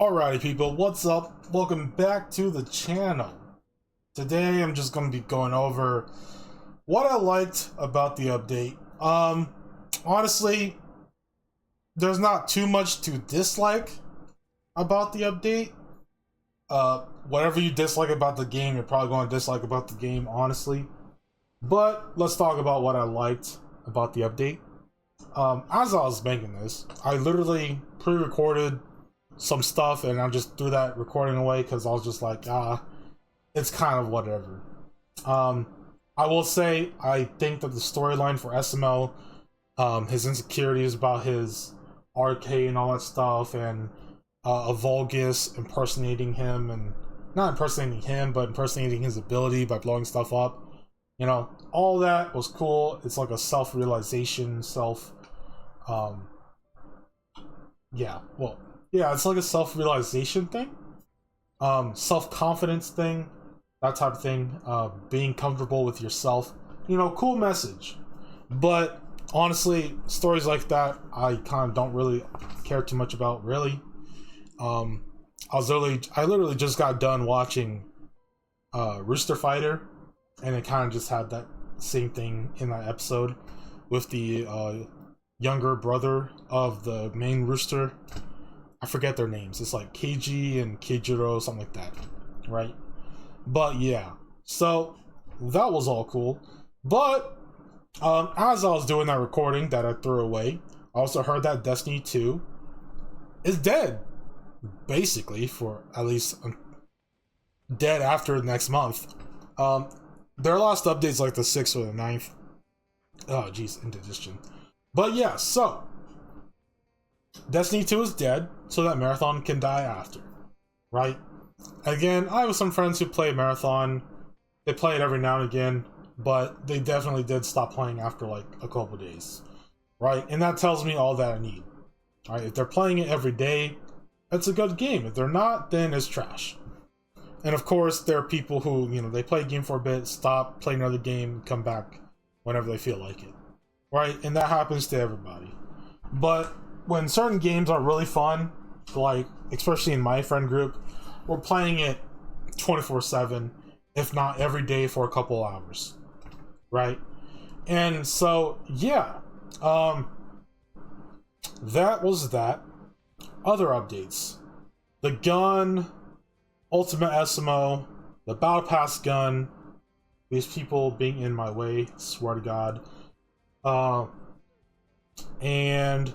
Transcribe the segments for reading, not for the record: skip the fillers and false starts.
Alrighty people, what's up? Welcome back to the channel. Today I'm just going to be going over what I liked about the update. Honestly, there's not too much to dislike about the update. Whatever you dislike about the game, you're probably going to dislike about the game, honestly. But let's talk about what I liked about the update. As I was making this, I literally pre-recorded some stuff and I just threw that recording away because I was just like, it's kind of whatever. I will say I think that the storyline for SML, his insecurities about his RK and all that stuff, and a Vulgus impersonating him, and not impersonating him, but impersonating his ability by blowing stuff up. You know, all that was cool. It's like a self-realization, yeah, it's like a self-realization thing, self-confidence thing, that type of thing, being comfortable with yourself. You know, cool message. But honestly, stories like that, I kind of don't really care too much about, really. I literally just got done watching Rooster Fighter, and it kind of just had that same thing in that episode with the younger brother of the main rooster. I forget their names. It's like Keiji and Keijiro, something like that, right? But yeah, so that was all cool. But as I was doing that recording that I threw away, I also heard that Destiny 2 is dead, basically, for at least dead after next month. Their last update's like the 6th or the 9th. Oh, jeez, indigestion. But yeah, so Destiny 2 is dead, so that Marathon can die after, right? Again, I have some friends who play Marathon. They play it every now and again, but they definitely did stop playing after like a couple days, right? And that tells me all that I need, right? If they're playing it every day, it's a good game. If they're not, then it's trash. And of course, there are people who, you know, they play a game for a bit, stop, play another game, come back whenever they feel like it, right? And that happens to everybody. But when certain games are really fun, like especially in my friend group, we're playing it 24/7, if not every day for a couple hours, right? And so yeah, that was that. Other updates: the gun, Ultimate SMO, the Battle Pass gun, these people being in my way, swear to God, and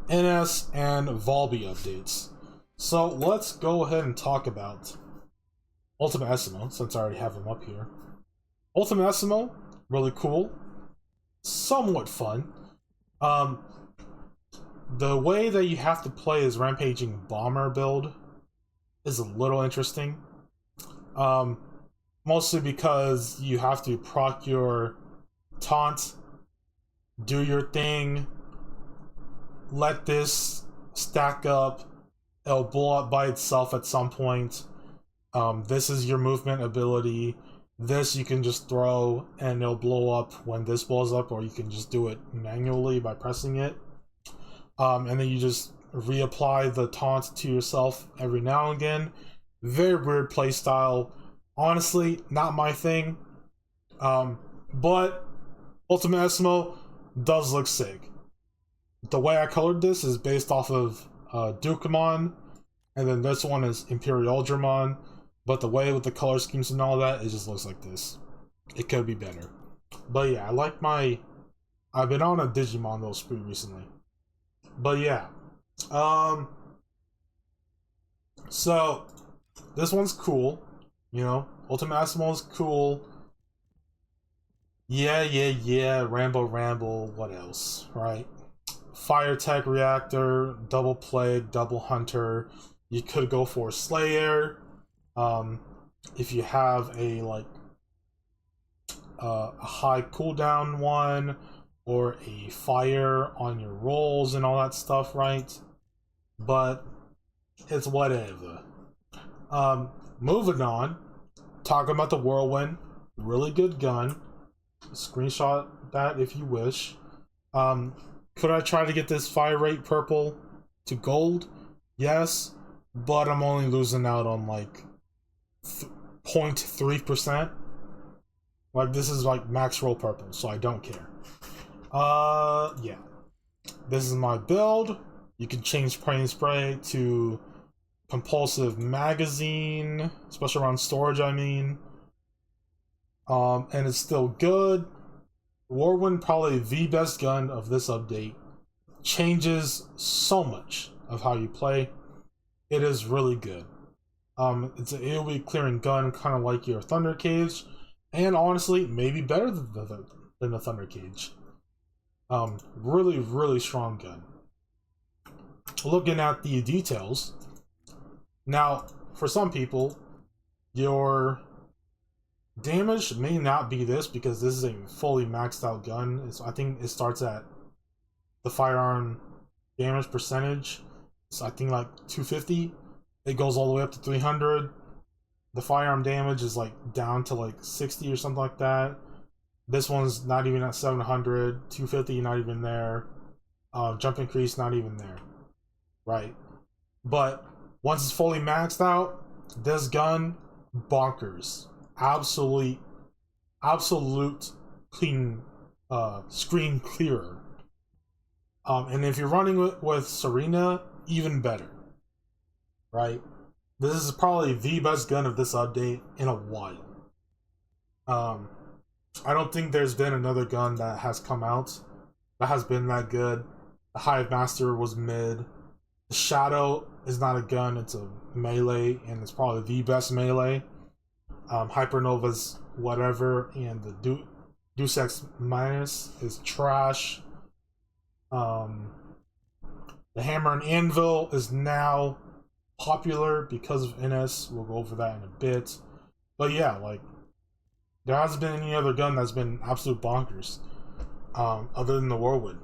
NS and Volby updates. So let's go ahead and talk about Ultimate SMO, since I already have him up here. Ultimate SMO, really cool, somewhat fun. The way that you have to play his Rampaging Bomber build is a little interesting. Mostly because you have to proc your taunt, do your thing, let this stack up, it'll blow up by itself at some point. This is your movement ability. This you can just throw and it'll blow up when this blows up, or you can just do it manually by pressing it. And then you just reapply the taunt to yourself every now and again. Very weird playstyle. Honestly, not my thing. But Ultimate SMO does look sick. The way I colored this is based off of Dukamon, and then this one is Imperial Dramon, but the way with the color schemes and all that, it just looks like this. It could be better. But yeah, I've been on a Digimon though spree recently. But yeah. So this one's cool, you know. Ultimate SMO is cool. Yeah, Rambo, what else, right? Fire Tech Reactor, Double Plague, Double Hunter. You could go for Slayer. If you have a high cooldown one, or a fire on your rolls and all that stuff, right? But it's whatever. Moving on, talking about the Whirlwind, really good gun. Screenshot that if you wish. Could I try to get this fire rate purple to gold? Yes, but I'm only losing out on like 0.3%. Like, this is like max roll purple, so I don't care. Yeah. This is my build. You can change Praying Spray to Compulsive Magazine, especially around storage, I mean. And it's still good. Whirlwind, probably the best gun of this update. Changes so much of how you play. It is really good. It's an AoE clearing gun, kind of like your Thunder Cage, and honestly, maybe better than the Thunder Cage. Really, really strong gun. Looking at the details, now, for some people, your damage may not be this because this is a fully maxed out gun. I think it starts at the firearm damage percentage. So I think like 250. It goes all the way up to 300. The firearm damage is like down to like 60 or something like that. This one's not even at 700. 250, not even there. Jump increase, not even there. Right. But once it's fully maxed out, this gun, bonkers. Absolute clean screen clearer. And if you're running with Serena, even better. Right? This is probably the best gun of this update in a while. I don't think there's been another gun that has come out that has been that good. The Hive Master was mid. The Shadow is not a gun, it's a melee, and it's probably the best melee. Hypernova's whatever, and the Deus Ex Minus is trash. The Hammer and Anvil is now popular because of NS. We'll go over that in a bit. But yeah, like, there hasn't been any other gun that's been absolute bonkers, other than the Whirlwind.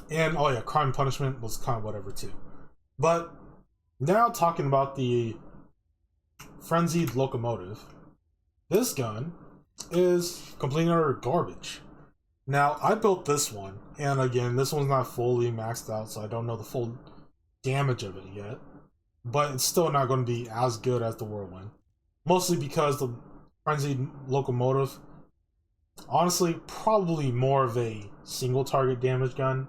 And, oh yeah, Crime and Punishment was kind of whatever too. But now talking about the Frenzied Locomotive, this gun is complete and utter garbage. Now, I built this one, and again, this one's not fully maxed out, so I don't know the full damage of it yet. But it's still not going to be as good as the Whirlwind. Mostly because the Frenzied Locomotive, honestly, probably more of a single target damage gun,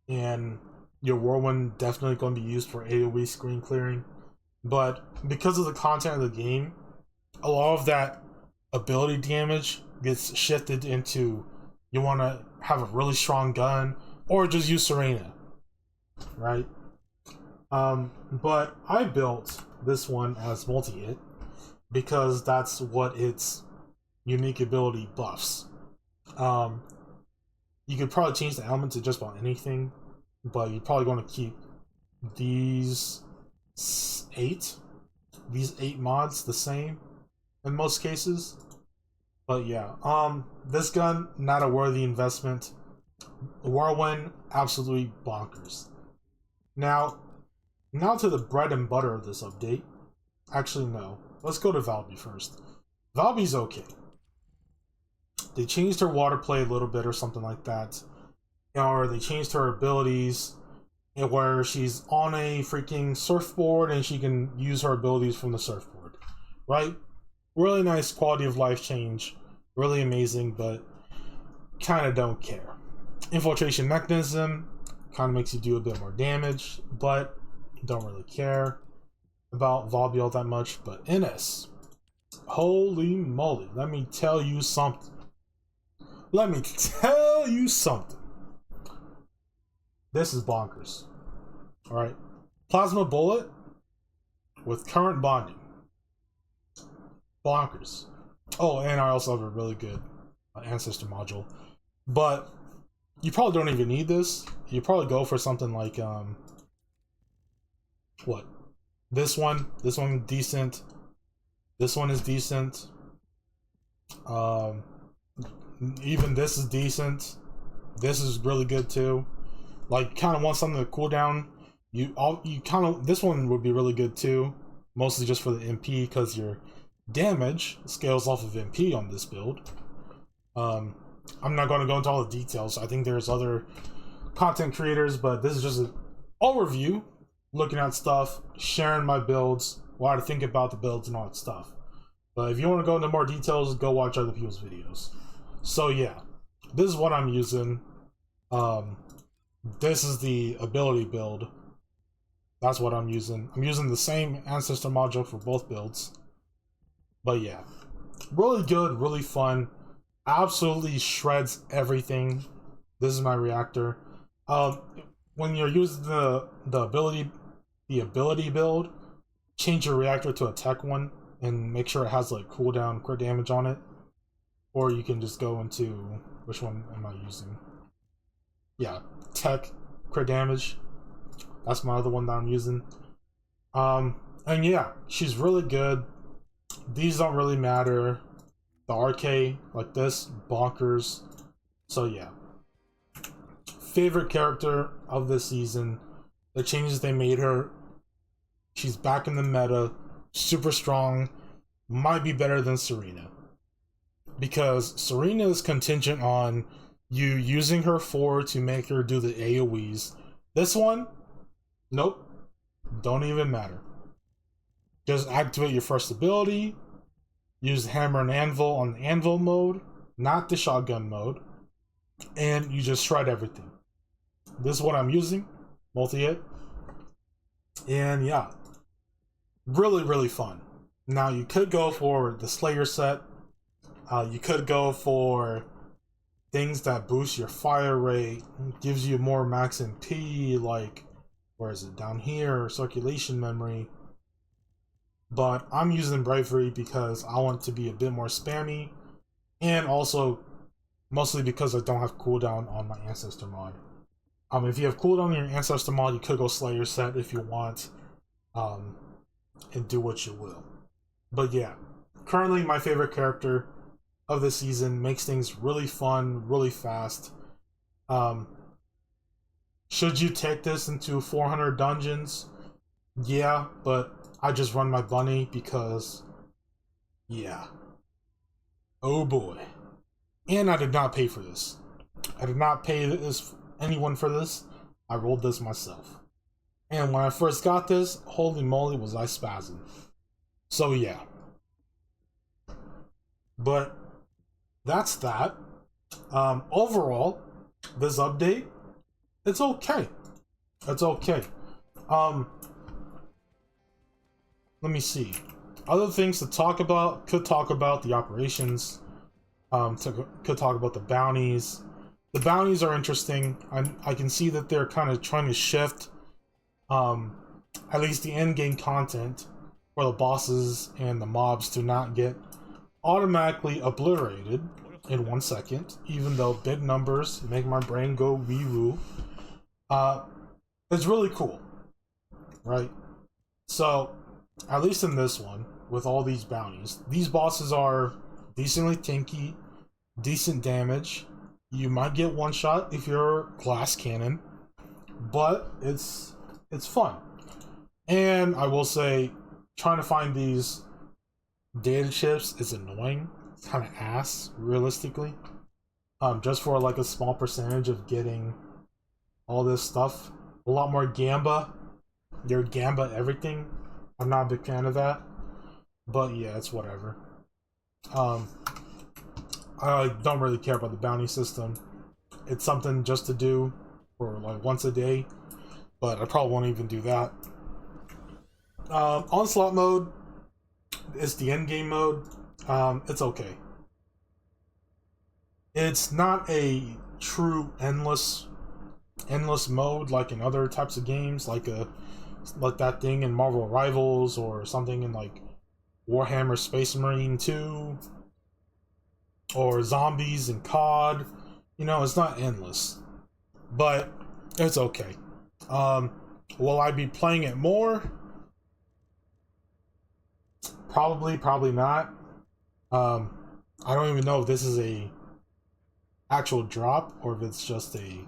and your Whirlwind definitely going to be used for AoE screen clearing. But because of the content of the game, a lot of that ability damage gets shifted into, you want to have a really strong gun or just use Serena, right? But I built this one as multi-hit because that's what its unique ability buffs. You could probably change the element to just about anything, but you're probably going to keep these eight mods the same in most cases. But yeah, this gun, not a worthy investment. Whirlwind, absolutely bonkers. Now to the bread and butter of this update. Actually, no. Let's go to Valby first. Valby's okay. They changed her water play a little bit or something like that. Or they changed her abilities where she's on a freaking surfboard and she can use her abilities from the surfboard. Right? Really nice quality of life change. Really amazing, but kind of don't care. Infiltration mechanism kind of makes you do a bit more damage, but don't really care about Valby all that much. But NS, holy moly, let me tell you something. This is bonkers. Alright. Plasma bullet with current bonding. Bonkers. Oh, and I also have a really good ancestor module. But you probably don't even need this. You probably go for something like what? This one decent. This one is decent. Even this is decent. This is really good too. Like, kind of want something to cool down. This one would be really good too. Mostly just for the MP, because your damage scales off of MP on this build. I'm not going to go into all the details. I think there's other content creators, but this is just an overview. looking at stuff, sharing my builds, what I think about the builds and all that stuff. But if you want to go into more details, go watch other people's videos. So yeah, this is what I'm using. This is the ability build. That's what I'm using. I'm using the same ancestor module for both builds. But yeah, really good, really fun. Absolutely shreds everything. This is my reactor. When you're using the ability build, change your reactor to a tech one and make sure it has like cooldown crit damage on it. Or you can just go into, which one am I using? Yeah, tech crit damage. That's my other one that I'm using. And yeah, she's really good. These don't really matter. The RK like this, bonkers. So yeah. Favorite character of this season. The changes they made her. She's back in the meta. Super strong. Might be better than Serena. Because Serena is contingent on you using her forward to make her do the AoEs. This one, nope. Don't even matter. Just activate your first ability. Use hammer and anvil on the anvil mode, not the shotgun mode. And you just shred everything. This is what I'm using. Multi-hit. And yeah. Really, really fun. Now you could go for the Slayer set. You could go for things that boost your fire rate, gives you more max MP, like, where is it, down here, circulation memory. But I'm using Bravery because I want to be a bit more spammy, and also mostly because I don't have cooldown on my Ancestor mod. If you have cooldown on your Ancestor mod, you could go Slayer set if you want, and do what you will. But yeah, currently my favorite character of this season, makes things really fun, really fast. Should you take this into 400 dungeons? Yeah, but I just run my bunny because, yeah. Oh boy. And I did not pay for this. I did not pay anyone for this. I rolled this myself. And when I first got this, holy moly was I spazzing. So yeah. But that's that. Overall, this update, it's okay. It's okay. Let me see. Other things to talk about, could talk about the operations. Could talk about the bounties. The bounties are interesting. I can see that they're kind of trying to shift at least the end game content for the bosses and the mobs to not get automatically obliterated in 1 second, even though big numbers make my brain go wee-woo. It's really cool, right? So, at least in this one, with all these bounties, these bosses are decently tanky, decent damage. You might get one shot if you're glass cannon, but it's fun. And I will say, trying to find these data chips is annoying. It's kind of ass, realistically. Just for like a small percentage of getting all this stuff. A lot more Gamba. Your Gamba everything. I'm not a big fan of that. But yeah, it's whatever. I don't really care about the bounty system. It's something just to do for like once a day. But I probably won't even do that. Onslaught mode is the end game mode. It's okay. It's not a true endless mode like in other types of games, like that thing in Marvel Rivals or something in like Warhammer Space Marine 2 or Zombies in COD. You know, it's not endless, but it's okay. Will I be playing it more? Probably not. I don't even know if this is a actual drop or if it's just a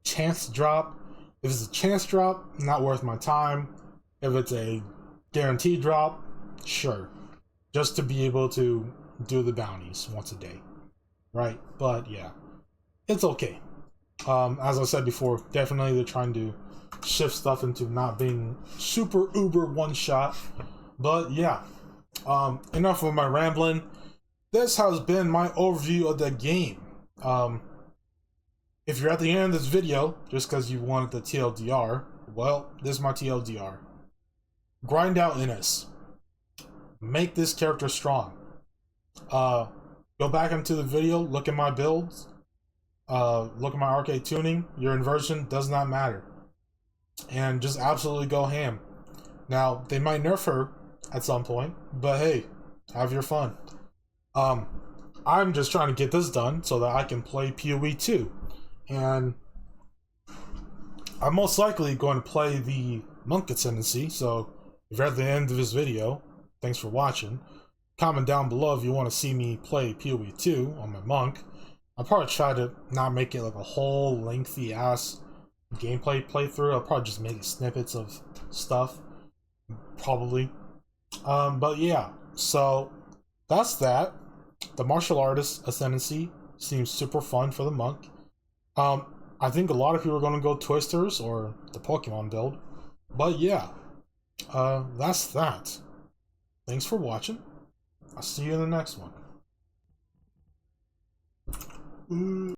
chance drop. If it's a chance drop, not worth my time. If it's a guaranteed drop, sure. Just to be able to do the bounties once a day. Right? But yeah, it's okay. As I said before, definitely they're trying to shift stuff into not being super uber one shot. But yeah, enough of my rambling. This has been my overview of the game. If you're at the end of this video just because you wanted the TLDR, well, this is my TLDR. Grind out Innes. Make this character strong. Go back into the video, look at my builds, look at my arcade tuning. Your inversion does not matter. And just absolutely go ham. Now, they might nerf her at some point, but hey, have your fun. I'm just trying to get this done so that I can play PoE 2. And I'm most likely going to play the Monk Ascendancy, so if you're at the end of this video, thanks for watching. Comment down below if you want to see me play PoE 2 on my Monk. I'll probably try to not make it like a whole lengthy ass gameplay playthrough. I'll probably just make snippets of stuff. Probably. But yeah, so that's that. The Martial Artist Ascendancy seems super fun for the Monk. I think a lot of people are going to go Twisters or the Pokemon build. But yeah, that's that. Thanks for watching. I'll see you in the next one.